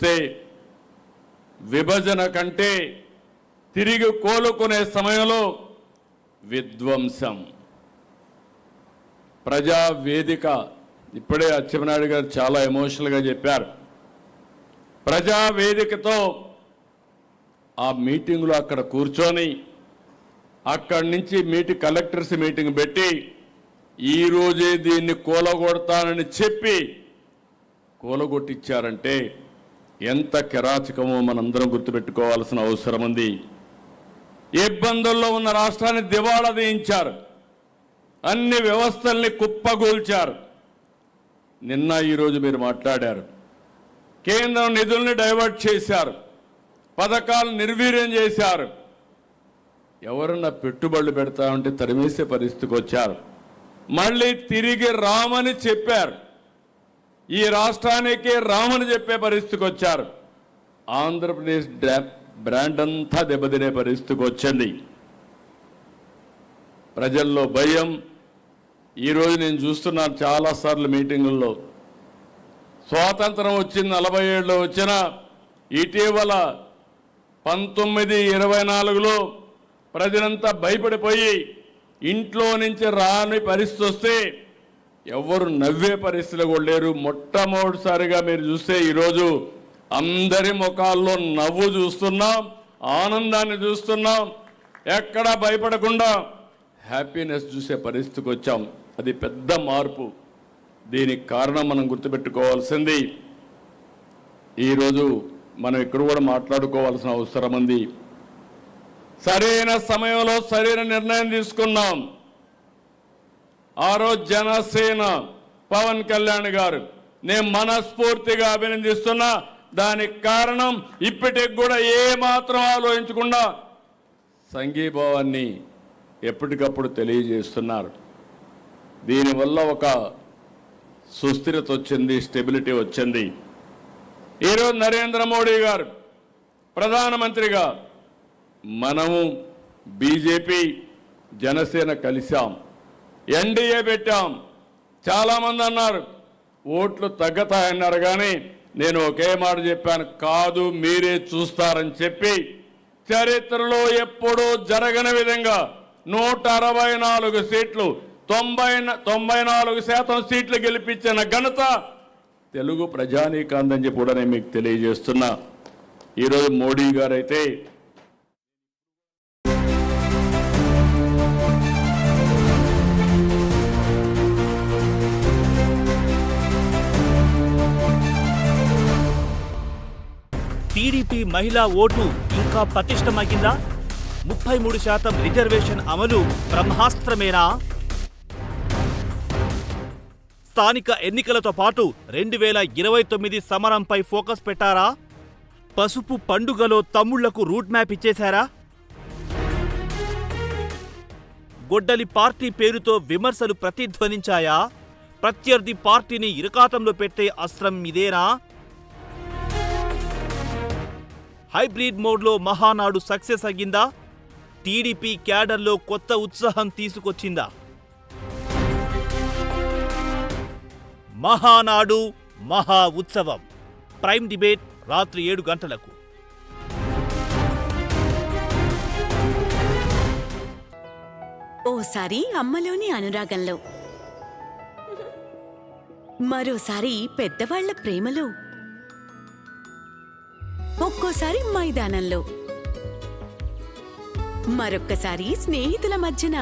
చూస్తే విభజన కంటే తిరిగి కోలుకునే సమయంలో విధ్వంసం. ప్రజా వేదిక ఇప్పుడే అచ్చెన్నాయుడు గారు చాలా ఎమోషనల్గా చెప్పారు. ప్రజా వేదికతో ఆ మీటింగ్లో అక్కడ కూర్చొని అక్కడి నుంచి కలెక్టర్స్ మీటింగ్ పెట్టి ఈరోజే దీన్ని కూలగొడతానని చెప్పి కూలగొట్టించారంటే ఎంత కిరాచకమో మనందరం గుర్తుపెట్టుకోవాల్సిన అవసరం ఉంది. ఇబ్బందుల్లో ఉన్న రాష్ట్రాన్ని దివాళా తీయించారు. అన్ని వ్యవస్థల్ని కుప్పగూల్చారు. నిన్న ఈరోజు మీరు మాట్లాడారు. కేంద్రం నిధుల్ని డైవర్ట్ చేశారు. పథకాలు నిర్వీర్యం చేశారు. ఎవరన్నా పెట్టుబడులు పెడతామంటే తరిమేసే పరిస్థితికి వచ్చారు. మళ్ళీ తిరిగి రామని చెప్పారు. ఈ రాష్ట్రానికి రామని చెప్పే పరిస్థితికి వచ్చారు. ఆంధ్రప్రదేశ్ బ్రాండ్ అంతా దెబ్బతినే పరిస్థితికి వచ్చింది. ప్రజల్లో భయం. ఈరోజు నేను చూస్తున్నాను చాలాసార్లు మీటింగుల్లో, స్వాతంత్రం వచ్చింది 47లో వచ్చిన ఇటీవల 1924లో ప్రజలంతా భయపడిపోయి ఇంట్లో నుంచి రాని పరిస్థితి వస్తే ఎవరు నవ్వే పరిస్థితులు కూడా లేరు. మొట్టమొదటిసారిగా మీరు చూస్తే ఈరోజు అందరి ముఖాల్లో నవ్వు చూస్తున్నాం, ఆనందాన్ని చూస్తున్నాం. ఎక్కడా భయపడకుండా హ్యాపీనెస్ చూసే పరిస్థితికి వచ్చాం. అది పెద్ద మార్పు. దీనికి కారణం మనం గుర్తుపెట్టుకోవాల్సింది, ఈరోజు మనం ఇక్కడ కూడా మాట్లాడుకోవాల్సిన అవసరం ఉంది. సరైన సమయంలో సరైన నిర్ణయం తీసుకున్నాం. ఆ రోజు జనసేన పవన్ కళ్యాణ్ గారు నేను మనస్ఫూర్తిగా అభినందిస్తున్నా. దానికి కారణం ఇప్పటికి కూడా ఏమాత్రం ఆలోచించకుండా సంఘీభావాన్ని ఎప్పటికప్పుడు తెలియజేస్తున్నారు. దీనివల్ల ఒక సుస్థిరత వచ్చింది, స్టెబిలిటీ వచ్చింది. ఈరోజు నరేంద్ర మోడీ గారు ప్రధానమంత్రిగా, మనము బీజేపీ జనసేన కలిశాం, ఎన్డీఏ పెట్టాం. చాలామంది అన్నారు ఓట్లు తగ్గతాయన్నారు. కానీ నేను ఒకే మాట చెప్పాను, కాదు మీరే చూస్తారని చెప్పి చరిత్రలో ఎప్పుడూ జరగని విధంగా 164 సీట్లు 94% సీట్లు గెలిపించిన ఘనత తెలుగు ప్రజానీకాందని చెప్పి కూడా నేను మీకు తెలియజేస్తున్నా. ఈరోజు మోడీ గారు అయితే టీడీపీ మహిళా ఓటు ఇంకా పటిష్టమయ్యిందా? 33% రిజర్వేషన్ అమలు బ్రహ్మాస్త్రమేనా? స్థానిక ఎన్నికలతో పాటు 2029 సమరంపై ఫోకస్ పెట్టారా? పసుపు పండుగలో తమ్ముళ్లకు రూట్ మ్యాప్ ఇచ్చేశారా? గొడ్డలి పార్టీ పేరుతో విమర్శలు ప్రతిధ్వనించాయా? ప్రత్యర్థి పార్టీని ఇరకాతంలో పెట్టే అస్త్రం ఇదేనా? హైబ్రిడ్ మోడ్లో మహానాడు సక్సెస్ అయ్యిందా? టీడీపీ క్యాడర్లో కొత్త ఉత్సాహం తీసుకొచ్చిందా? మహానాడు మహా ఉత్సవం ప్రైమ్ డిబేట్ రాత్రి 7 గంటలకు. ఓసారి అమ్మలోని అనురాగంలో, మరోసారి పెద్దవాళ్ల ప్రేమలో, ఒక్కోసారి మైదానంలో, మరొక్కసారి స్నేహితుల మధ్యన.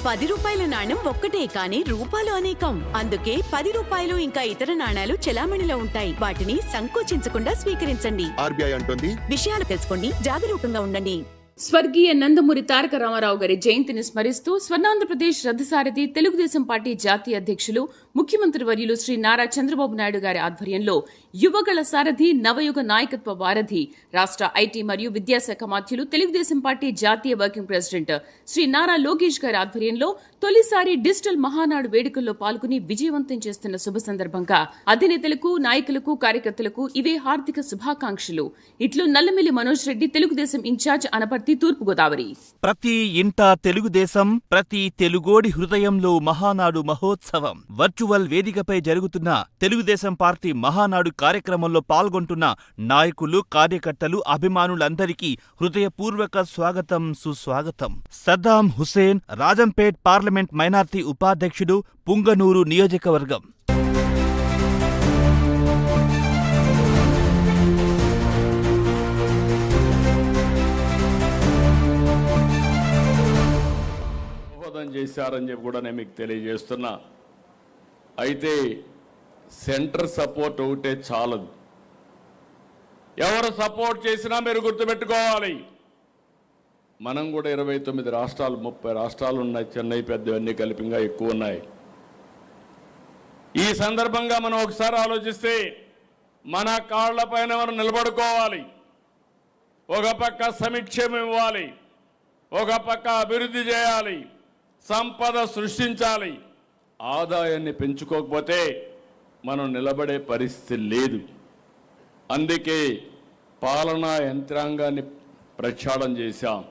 10 రూపాయల నాణ్యం ఒక్కటే, కానీ రూపాలు అనేకం. అందుకే 10 రూపాయలు ఇంకా ఇతర నాణాలు చెలామణిలో ఉంటాయి. వాటిని సంకోచించకుండా స్వీకరించండి. ఆర్బీఐ అంటుంది. విషయాలు తెలుసుకోండి, జాగరూకంగా ఉండండి. స్వర్గీయ నందమూరి తారక రామారావు గారి జయంతిని స్మరిస్తూ స్వర్ణాంధ్రప్రదేశ్ రథసారథి తెలుగుదేశం పార్టీ జాతీయ అధ్యక్షులు ముఖ్యమంత్రి వర్యులు శ్రీ నారా చంద్రబాబు నాయుడు గారి ఆధ్వర్యంలో యువగళ సారథి నవయుగ నాయకత్వ వారధి రాష్ట్ర ఐటీ మరియు విద్యాశాఖ మాధ్యులు తెలుగుదేశం పార్టీ జాతీయ వర్కింగ్ ప్రెసిడెంట్ శ్రీ నారా లోకేష్ గారి ఆధ్వర్యంలో తొలిసారి డిజిటల్ మహానాడు వేడుకల్లో పాల్గొని విజయవంతం చేస్తున్న శుభ సందర్భంగా అధినేతలకు, నాయకులకు, కార్యకర్తలకు ఇవే హార్దిక శుభాకాంక్షలు. ఇట్లు నల్లమిల్లి మనోజ్ రెడ్డి, తెలుగుదేశం ఇన్ఛార్జ్, అనపర్తి, తూర్పుగోదావరి. ప్రతి ఇంటా తెలుగుదేశం, ప్రతి తెలుగోడి హృదయంలో మహానాడు మహోత్సవం. వర్చువల్ వేదికపై జరుగుతున్న తెలుగుదేశం పార్టీ మహానాడు కార్యక్రమంలో పాల్గొంటున్న నాయకులు, కార్యకర్తలు, అభిమానులందరికీ హృదయపూర్వక స్వాగతం, సుస్వాగతం. సద్దాం హుసేన్, రాజంపేట్ పార్లమెంట్ మైనార్టీ ఉపాధ్యక్షుడు, పుంగనూరు నియోజకవర్గం. దోహదం చేశారని చెప్పి కూడా నేను మీకు తెలియజేస్తున్నా. అయితే సెంటర్ సపోర్ట్ ఒకటే చాలదు. ఎవరు సపోర్ట్ చేసినా మీరు గుర్తుపెట్టుకోవాలి, మనం కూడా 29 రాష్ట్రాలు, 30 రాష్ట్రాలు ఉన్నాయి. చెన్నై పెద్దవన్నీ కలిపిగా ఎక్కువ ఉన్నాయి. ఈ సందర్భంగా మనం ఒకసారి ఆలోచిస్తే మన కాళ్లపైన మనం నిలబడుకోవాలి. ఒక పక్క సంక్షేమం ఇవ్వాలి, ఒక పక్క అభివృద్ధి చేయాలి, సంపద సృష్టించాలి. ఆదాయాన్ని పెంచుకోకపోతే మనం నిలబడే పరిస్థితి లేదు. అందుకే పాలనా యంత్రాంగాన్ని ప్రక్షాళన చేశాం.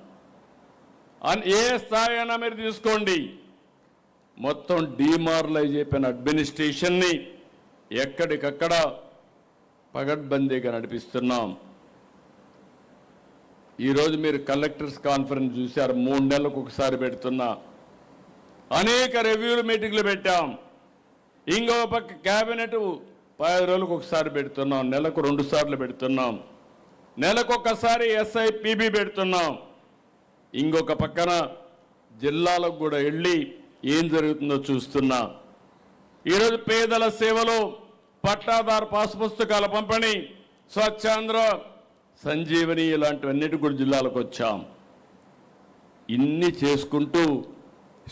ఏ స్థాయి అయినా మీరు తీసుకోండి, మొత్తం డీమారలైజ్ అయిపోయిన అడ్మినిస్ట్రేషన్ని ఎక్కడికక్కడ పగడ్బందీగా నడిపిస్తున్నాం. ఈరోజు మీరు కలెక్టర్స్ కాన్ఫరెన్స్ చూశారు, 3 నెలలకు ఒకసారి పెడుతున్నా. అనేక రివ్యూలు మీటింగ్లు పెట్టాం. ఇంకో పక్క క్యాబినెట్ 10 రోజులకు ఒకసారి పెడుతున్నాం, నెలకు 2 సార్లు పెడుతున్నాం, నెలకు ఒకసారి SIPB పెడుతున్నాం. ఇంకొక పక్కన జిల్లాలకు కూడా వెళ్ళి ఏం జరుగుతుందో చూస్తున్నా. ఈరోజు పేదల సేవలో పట్టాదారు పాస్ పుస్తకాల పంపిణీ, స్వచ్ఛాంధ్ర, సంజీవని ఇలాంటివన్నిటి కూడా జిల్లాలకు వచ్చాం. ఇన్ని చేసుకుంటూ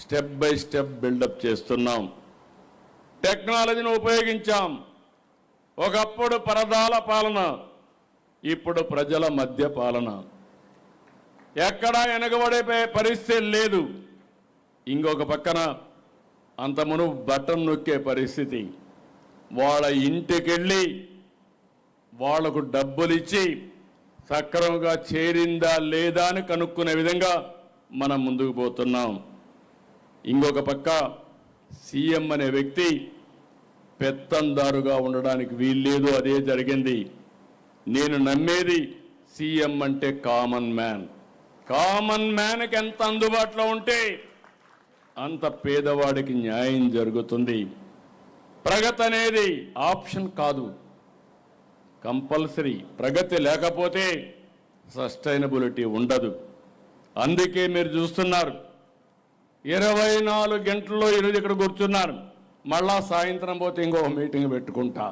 స్టెప్ బై స్టెప్ బిల్డప్ చేస్తున్నాం. టెక్నాలజీని ఉపయోగించాం. ఒకప్పుడు పరదాల పాలన, ఇప్పుడు ప్రజల మధ్య పాలన. ఎక్కడా వెనకబడే పరిస్థితి లేదు. ఇంకొక పక్కన అంత మునుపు బటన్ నొక్కే పరిస్థితి. వాళ్ళ ఇంటికెళ్ళి వాళ్లకు డబ్బులు ఇచ్చి సక్రమంగా చేరిందా లేదా అని కనుక్కునే విధంగా మనం ముందుకు పోతున్నాం. ఇంకొక పక్క సీఎం అనే వ్యక్తి పెత్తందారుగా ఉండడానికి వీల్లేదు, అదే జరిగింది. నేను నమ్మేది సీఎం అంటే కామన్ మ్యాన్. కామన్ మ్యాన్కి ఎంత అందుబాటులో ఉంటే అంత పేదవాడికి న్యాయం జరుగుతుంది. ప్రగతి అనేది ఆప్షన్ కాదు, కంపల్సరీ. ప్రగతి లేకపోతే సస్టైనబిలిటీ ఉండదు. అందుకే మీరు చూస్తున్నారు 24 గంటల్లో ఈరోజు ఇక్కడ కూర్చున్నారు. మళ్ళా సాయంత్రం పోతే ఇంకో మీటింగ్ పెట్టుకుంటా.